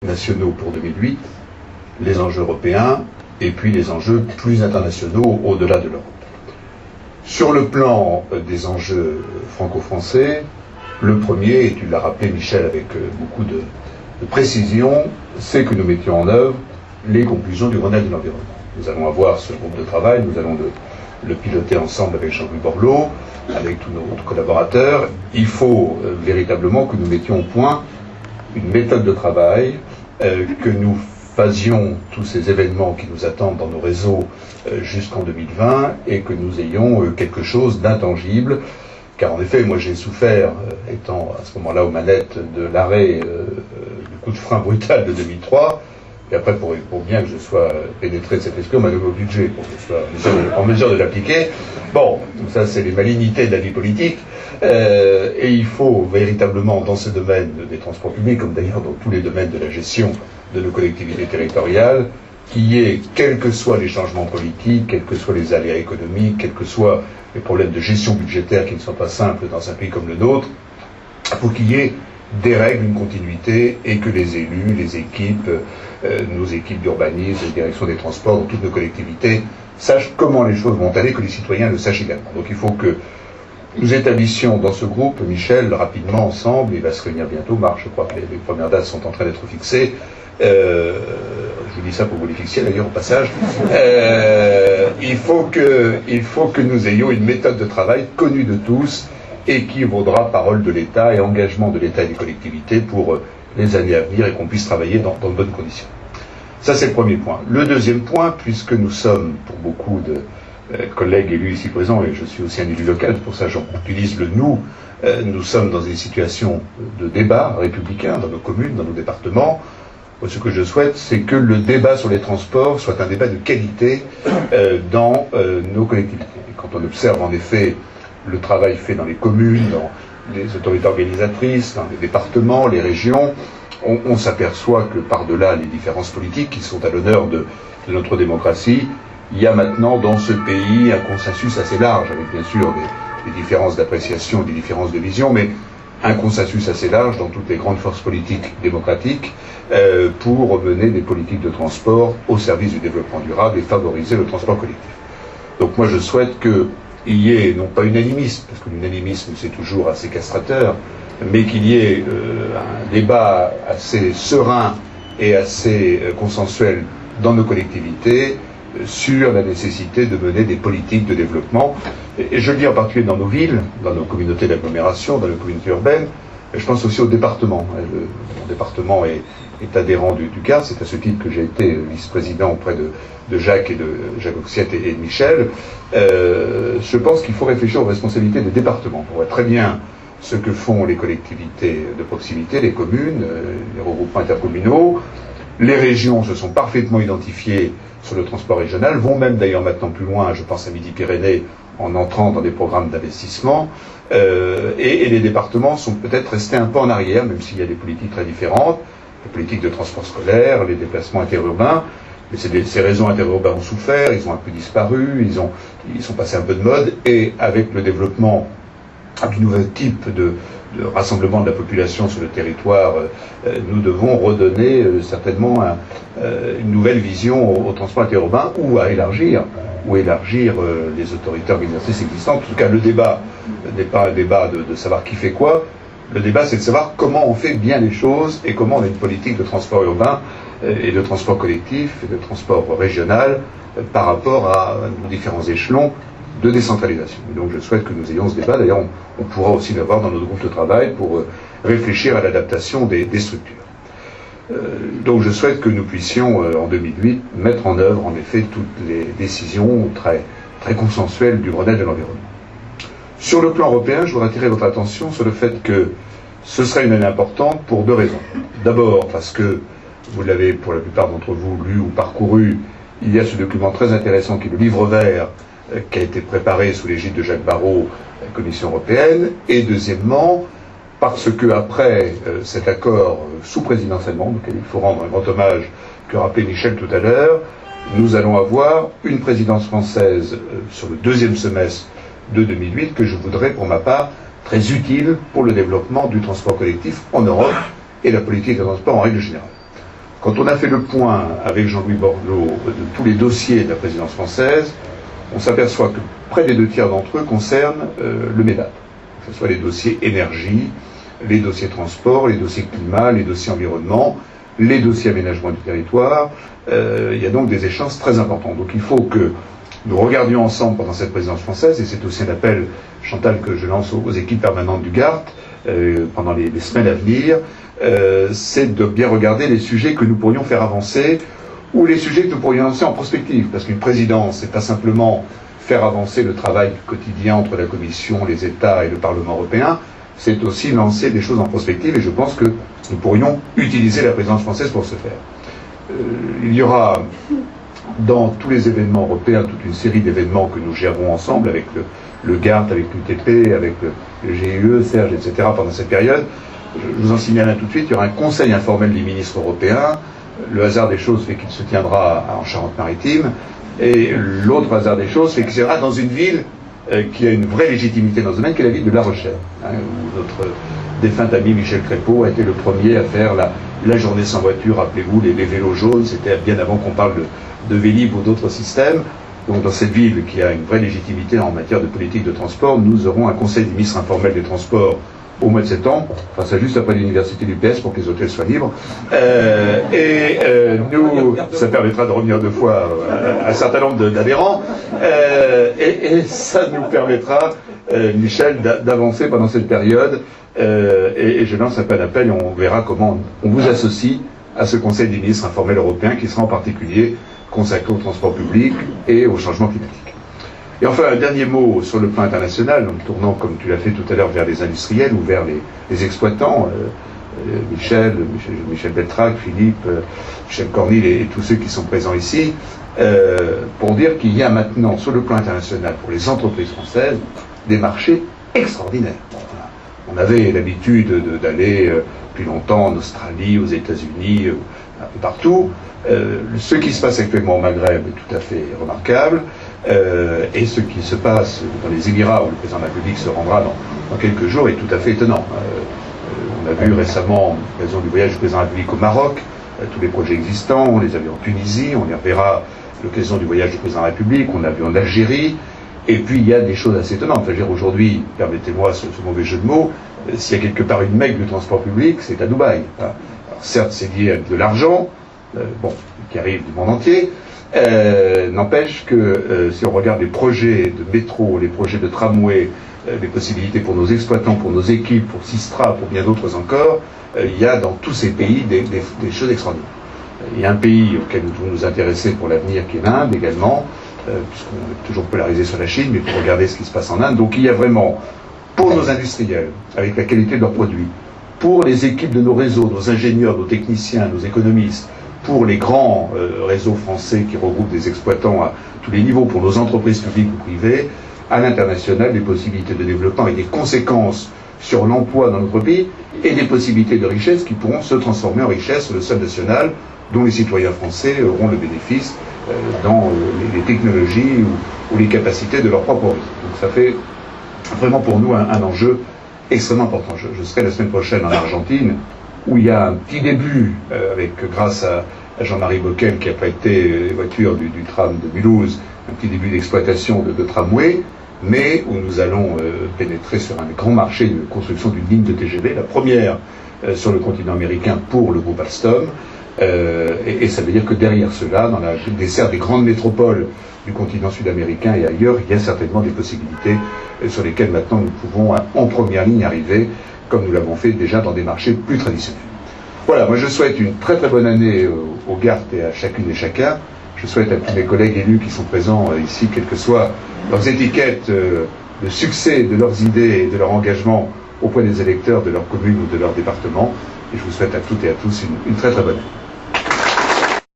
nationaux pour 2008, les enjeux européens et puis les enjeux plus internationaux au-delà de l'Europe. Sur le plan des enjeux franco-français, le premier, et tu l'as rappelé Michel avec beaucoup de précision, c'est que nous mettions en œuvre les conclusions du Grenelle de l'environnement. Nous allons avoir ce groupe de travail, nous allons le piloter ensemble avec Jean-Louis Borloo, avec tous nos collaborateurs. Il faut véritablement que nous mettions au point une méthode de travail, que nous faisions tous ces événements qui nous attendent dans nos réseaux jusqu'en 2020 et que nous ayons quelque chose d'intangible. Car en effet, moi j'ai souffert, étant à ce moment-là aux manettes, de l'arrêt du coup de frein brutal de 2003. Et après, pour bien que je sois pénétré de cet esprit, on m'a donné au budget pour que je sois en mesure de l'appliquer. Bon, ça c'est les malignités de la vie politique. Et il faut véritablement, dans ce domaine des transports publics, comme d'ailleurs dans tous les domaines de la gestion de nos collectivités territoriales, qu'il y ait, quels que soient les changements politiques, quels que soient les aléas économiques, quels que soient les problèmes de gestion budgétaire qui ne sont pas simples dans un pays comme le nôtre, pour qu'il y ait des règles, une continuité, et que les élus, les équipes, nos équipes d'urbanisme, les directions des transports, dans toutes nos collectivités, sachent comment les choses vont aller, que les citoyens le sachent également. Donc il faut que nous établissions dans ce groupe, Michel, rapidement ensemble, il va se réunir bientôt, Marc, je crois que les premières dates sont en train d'être fixées. Je vous dis ça pour vous les fixiez d'ailleurs au passage. Il faut que nous ayons une méthode de travail connue de tous et qui vaudra parole de l'État et engagement de l'État et des collectivités pour les années à venir et qu'on puisse travailler dans de bonnes conditions. Ça c'est le premier point. Le deuxième point, puisque nous sommes pour beaucoup de collègues élus ici présents, et je suis aussi un élu local, pour ça j'utilise le nous, nous sommes dans des situations de débat républicain dans nos communes, dans nos départements. Ce que je souhaite, c'est que le débat sur les transports soit un débat de qualité dans nos collectivités. Et quand on observe en effet le travail fait dans les communes, dans les autorités organisatrices, dans les départements, les régions, on s'aperçoit que par-delà les différences politiques qui sont à l'honneur de notre démocratie, il y a maintenant dans ce pays un consensus assez large, avec bien sûr des différences d'appréciation, des différences de vision, mais un consensus assez large dans toutes les grandes forces politiques démocratiques pour mener des politiques de transport au service du développement durable et favoriser le transport collectif. Donc moi je souhaite qu'il y ait, non pas unanimisme, parce que l'unanimisme c'est toujours assez castrateur, mais qu'il y ait un débat assez serein et assez consensuel dans nos collectivités sur la nécessité de mener des politiques de développement. Et je le dis en particulier dans nos villes, dans nos communautés d'agglomération, dans nos communautés urbaines, et je pense aussi au département. Mon département est adhérent du CAR, c'est à ce titre que j'ai été vice-président auprès de Jacques Oxiette et de Michel. Je pense qu'il faut réfléchir aux responsabilités des départements. On voit très bien ce que font les collectivités de proximité, les communes, les regroupements intercommunaux. Les régions se sont parfaitement identifiées sur le transport régional, vont même d'ailleurs maintenant plus loin, je pense à Midi-Pyrénées, en entrant dans des programmes d'investissement, et les départements sont peut-être restés un peu en arrière, même s'il y a des politiques très différentes, les politiques de transport scolaire, les déplacements interurbains, mais ces réseaux interurbains ont souffert, ils ont un peu disparu, ils sont passés un peu de mode, et avec le développement du nouvel type de rassemblement de la population sur le territoire, nous devons redonner certainement une nouvelle vision au transport interurbain ou élargir les autorités organisatrices existantes. En tout cas, le débat n'est pas un débat de savoir qui fait quoi. Le débat, c'est de savoir comment on fait bien les choses et comment on a une politique de transport urbain et de transport collectif et de transport régional par rapport à nos différents échelons de décentralisation. Et donc je souhaite que nous ayons ce débat. D'ailleurs, on pourra aussi l'avoir dans notre groupe de travail pour réfléchir à l'adaptation des structures. Donc je souhaite que nous puissions, en 2008, mettre en œuvre, en effet, toutes les décisions très, très consensuelles du Grenelle de l'environnement. Sur le plan européen, je voudrais attirer votre attention sur le fait que ce serait une année importante pour deux raisons. D'abord, parce que, vous l'avez pour la plupart d'entre vous lu ou parcouru, il y a ce document très intéressant qui est le livre vert, qui a été préparé sous l'égide de Jacques Barrot, la Commission européenne, et deuxièmement, parce que après cet accord sous présidence allemande, auquel il faut rendre un grand hommage, que rappelait Michel tout à l'heure, nous allons avoir une présidence française sur le deuxième semestre de 2008 que je voudrais pour ma part très utile pour le développement du transport collectif en Europe et la politique de transport en règle générale. Quand on a fait le point avec Jean-Louis Borloo de tous les dossiers de la présidence française, on s'aperçoit que près des 2/3 d'entre eux concernent le MEDAP, que ce soit les dossiers énergie, les dossiers transport, les dossiers climat, les dossiers environnement, les dossiers aménagement du territoire. Il y a donc des échanges très importants. Donc il faut que nous regardions ensemble pendant cette présidence française, et c'est aussi un appel, Chantal, que je lance aux équipes permanentes du GART pendant les semaines à venir, c'est de bien regarder les sujets que nous pourrions faire avancer ou les sujets que nous pourrions lancer en prospective. Parce qu'une présidence, c'est pas simplement faire avancer le travail quotidien entre la Commission, les États et le Parlement européen, c'est aussi lancer des choses en prospective, et je pense que nous pourrions utiliser la présidence française pour ce faire. Il y aura dans tous les événements européens toute une série d'événements que nous gérerons ensemble avec le GART, avec l'UTP, avec le GIE, Serge, etc. pendant cette période. Je vous en signale un tout de suite, il y aura un conseil informel des ministres européens. Le hasard des choses fait qu'il se tiendra en Charente-Maritime, et l'autre hasard des choses fait qu'il se tiendra dans une ville qui a une vraie légitimité dans ce domaine, qui est la ville de La Rochelle, où notre défunt ami Michel Crépeau a été le premier à faire la journée sans voiture, rappelez-vous, les vélos jaunes, c'était bien avant qu'on parle de Vélib ou d'autres systèmes. Donc dans cette ville qui a une vraie légitimité en matière de politique de transport, nous aurons un conseil des ministres informel des transports au mois de septembre, enfin c'est juste après l'université du PS pour que les hôtels soient libres, nous, ça permettra de revenir deux fois un certain nombre d'adhérents, et ça nous permettra, Michel, d'avancer pendant cette période, et je lance un peu d'appel et on verra comment on vous associe à ce Conseil des ministres informel européen qui sera en particulier consacré au transport public et au changement climatique. Et enfin, un dernier mot sur le plan international, en me tournant, comme tu l'as fait tout à l'heure, vers les industriels ou vers les exploitants, Michel Beltrac, Philippe, Michel Cornille et tous ceux qui sont présents ici, pour dire qu'il y a maintenant, sur le plan international, pour les entreprises françaises, des marchés extraordinaires. On avait l'habitude d'aller depuis longtemps en Australie, aux États-Unis, un peu partout. Ce qui se passe actuellement au Maghreb est tout à fait remarquable. Et ce qui se passe dans les Émirats, où le président de la République se rendra dans quelques jours, est tout à fait étonnant. On a vu récemment, à l'occasion du voyage du président de la République au Maroc, tous les projets existants, on les a vus en Tunisie, on les reverra à l'occasion du voyage du président de la République, on l'a vu en Algérie, et puis il y a des choses assez étonnantes. Enfin, je veux dire, aujourd'hui, permettez-moi ce mauvais jeu de mots, s'il y a quelque part une mecque du transport public, c'est à Dubaï. Alors, certes, c'est lié à de l'argent, qui arrive du monde entier, n'empêche que si on regarde les projets de métro, les projets de tramway, les possibilités pour nos exploitants, pour nos équipes, pour Sistra, pour bien d'autres encore, il y a dans tous ces pays des choses extraordinaires. Il y a un pays auquel nous devons nous intéresser pour l'avenir qui est l'Inde également, puisqu'on est toujours polarisé sur la Chine, mais pour regarder ce qui se passe en Inde. Donc il y a vraiment, pour nos industriels, avec la qualité de leurs produits, pour les équipes de nos réseaux, nos ingénieurs, nos techniciens, nos économistes, pour les grands réseaux français qui regroupent des exploitants à tous les niveaux, pour nos entreprises publiques ou privées, à l'international, des possibilités de développement et des conséquences sur l'emploi dans notre pays et des possibilités de richesse qui pourront se transformer en richesse sur le sol national, dont les citoyens français auront le bénéfice dans les technologies ou les capacités de leur propre réseau. Donc ça fait vraiment pour nous un enjeu extrêmement important. Je serai la semaine prochaine en Argentine, où il y a un petit début, grâce à Jean-Marie Bockel qui a prêté les voitures du tram de Mulhouse, un petit début d'exploitation de tramway, mais où nous allons pénétrer sur un grand marché de construction d'une ligne de TGV, la première sur le continent américain pour le groupe Alstom, et ça veut dire que derrière cela, dans la dessert des grandes métropoles du continent sud-américain et ailleurs, il y a certainement des possibilités sur lesquelles maintenant nous pouvons en première ligne arriver, comme nous l'avons fait déjà dans des marchés plus traditionnels. Voilà, moi je souhaite une très très bonne année au GART et à chacune et chacun. Je souhaite à tous mes collègues élus qui sont présents ici, quelles que soient leurs étiquettes, de succès de leurs idées et de leur engagement auprès des électeurs de leur commune ou de leur département. Et je vous souhaite à toutes et à tous une très très bonne année.